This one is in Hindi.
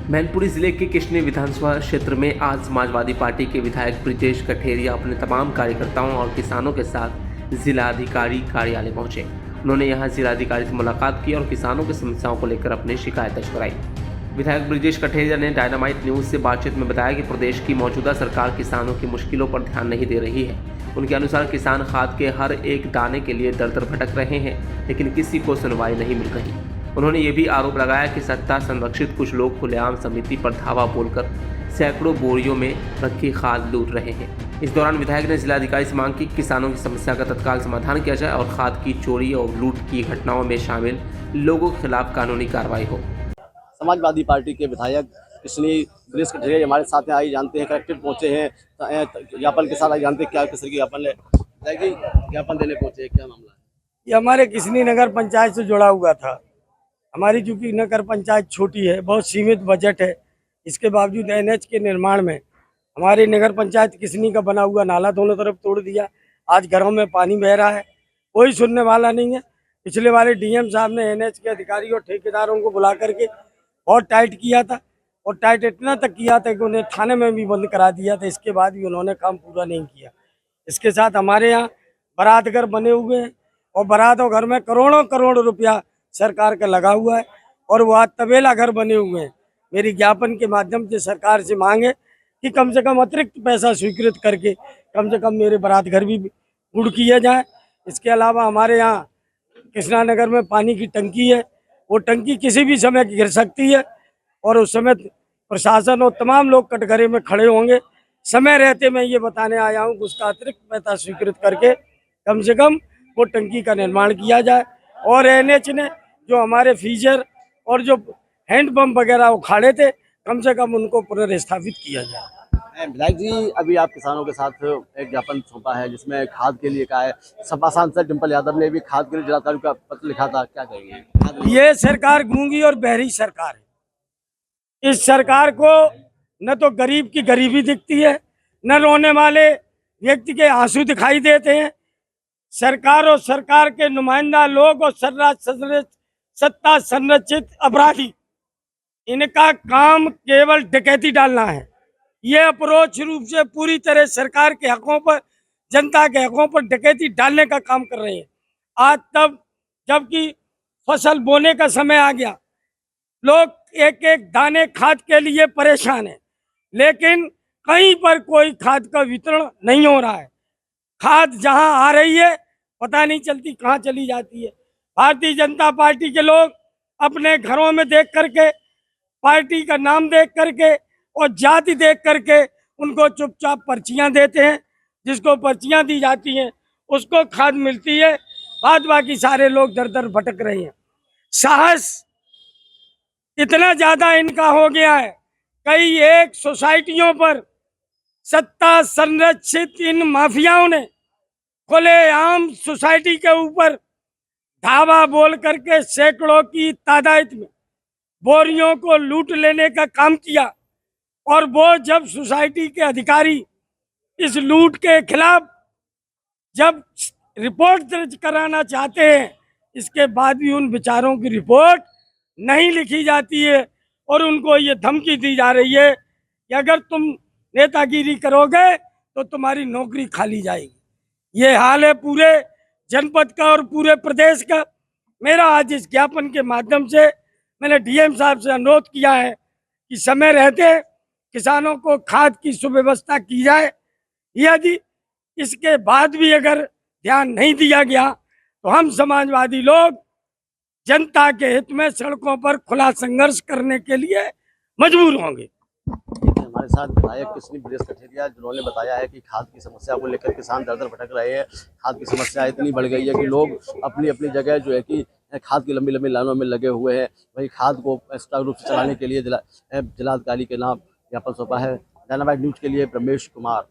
मैनपुरी जिले के किशनी विधानसभा क्षेत्र में आज समाजवादी पार्टी के विधायक ब्रिजेश कठेरिया अपने तमाम कार्यकर्ताओं और किसानों के साथ जिलाधिकारी कार्यालय पहुंचे। उन्होंने यहां जिलाधिकारी से मुलाकात की और किसानों की समस्याओं को लेकर अपनी शिकायत दर्ज कराई। विधायक ब्रिजेश कठेरिया ने डायनामाइट न्यूज से बातचीत में बताया कि प्रदेश की मौजूदा सरकार किसानों की मुश्किलों पर ध्यान नहीं दे रही है। उनके अनुसार किसान खाद के हर एक दाने के लिए दर दर भटक रहे हैं, लेकिन किसी को सुनवाई नहीं मिल रही। उन्होंने ये भी आरोप लगाया कि सत्ता संरक्षित कुछ लोग खुलेआम समिति पर धावा बोलकर सैकड़ों बोरियों में रखी खाद लूट रहे हैं। इस दौरान विधायक ने जिलाधिकारी से मांग की किसानों की समस्या का तत्काल समाधान किया जाए और खाद की चोरी और लूट की घटनाओं में शामिल लोगों के खिलाफ कानूनी कार्रवाई हो। समाजवादी पार्टी के विधायक किशनी ब्रिजेश कठेरिया हमारे साथ हैं। आई जानते हैं, कलेक्टर पहुंचे हैं ज्ञापन के साथ। आई जानते हैं क्या किस की ज्ञापन देने पहुंचे, क्या मामला है? ये हमारे किशनी नगर पंचायत से जुड़ा हुआ था। हमारी चूंकि नगर पंचायत छोटी है, बहुत सीमित बजट है, इसके बावजूद एनएच के निर्माण में हमारी नगर पंचायत किशनी का बना हुआ नाला दोनों तरफ तोड़ दिया। आज घरों में पानी बह रहा है, कोई सुनने वाला नहीं है। पिछले वाले डीएम साहब ने एनएच के अधिकारी और ठेकेदारों को बुला करके बहुत टाइट किया था, और टाइट इतना तक किया था कि उन्हें थाने में भी बंद करा दिया था। इसके बाद भी उन्होंने काम पूरा नहीं किया। इसके साथ हमारे यहाँ बारात घर बने हुए हैं, और बारात और घर में करोड़ों करोड़ रुपया सरकार का लगा हुआ है, और वो आज तबेला घर बने हुए हैं। मेरी ज्ञापन के माध्यम से सरकार से मांगे कि कम से कम अतिरिक्त पैसा स्वीकृत करके कम से कम मेरे बारात घर भी गुड़ किए जाए। इसके अलावा हमारे यहाँ कृष्णा नगर में पानी की टंकी है, वो टंकी किसी भी समय गिर सकती है, और उस समय प्रशासन और तमाम लोग कटघरे में खड़े होंगे। समय रहते मैं ये बताने आया हूँ कि उसका अतिरिक्त पैसा स्वीकृत करके कम से कम वो टंकी का निर्माण किया जाए, और एनएच ने जो हमारे फीजर और जो हैंडपम्प वगैरह उखाड़े थे, कम से कम उनको पुनर्स्थापित किया जाए। विधायक जी, अभी आप किसानों के साथ एक ज्ञापन सौंपा है जिसमें खाद के लिए कहा है। सपा सांसद डिम्पल यादव ने भी खाद के लिए जिलाधिकारी का पत्र लिखा था, क्या कहेंगे? ये सरकार गूंगी और बहरी सरकार है। इस सरकार को न तो गरीब की गरीबी दिखती है, न रोने वाले व्यक्ति के आंसू दिखाई देते हैं। सरकार और सरकार के नुमाइंदा लोग और सत्ता संरक्षित अपराधी, इनका काम केवल डकैती डालना है। ये अप्रोच रूप से पूरी तरह सरकार के हकों पर, जनता के हकों पर डकैती डालने का काम कर रहे हैं। आज तब जबकि फसल बोने का समय आ गया, लोग एक एक दाने खाद के लिए परेशान हैं, लेकिन कहीं पर कोई खाद का वितरण नहीं हो रहा है। खाद जहां आ रही है पता नहीं चलती कहां चली जाती है। भारतीय जनता पार्टी के लोग अपने घरों में देख करके, पार्टी का नाम देख करके और जाति देख करके उनको चुपचाप पर्चियां देते हैं। जिसको पर्चियां दी जाती हैं उसको खाद मिलती है, बाद बाकी सारे लोग दर दर भटक रहे हैं। साहस इतना ज्यादा इनका हो गया है, कई एक सोसाइटियों पर सत्ता संरक्षित इन माफियाओं ने खुलेआम सोसाइटी के ऊपर धावा बोल करके सैकड़ों की तादाद में बोरियों को लूट लेने का काम किया। और वो जब सोसाइटी के अधिकारी इस लूट के खिलाफ जब रिपोर्ट दर्ज कराना चाहते हैं, इसके बाद भी उन बेचारों की रिपोर्ट नहीं लिखी जाती है, और उनको ये धमकी दी जा रही है कि अगर तुम नेतागिरी करोगे तो तुम्हारी नौकरी खाली जाएगी। ये हाल है पूरे जनपद का और पूरे प्रदेश का। मेरा आज इस ज्ञापन के माध्यम से मैंने डीएम साहब से अनुरोध किया है कि समय रहते किसानों को खाद की सुव्यवस्था की जाए। यदि इसके बाद भी अगर ध्यान नहीं दिया गया तो हम समाजवादी लोग जनता के हित में सड़कों पर खुला संघर्ष करने के लिए मजबूर होंगे। हमारे साथ विधायक किशनी ब्रिजेश कठेरिया, जिन्होंने बताया है कि खाद की समस्या को लेकर किसान दर दर भटक रहे हैं। खाद की समस्या इतनी बढ़ गई है कि लोग अपनी अपनी जगह जो है कि खाद की लंबी लंबी लाइनों में लगे हुए हैं। वही खाद को सुचारू रूप से चलाने के लिए जिलाधिकारी के नाम ज्ञापन सौंपा है। डायनामाइट न्यूज के लिए रमेश कुमार।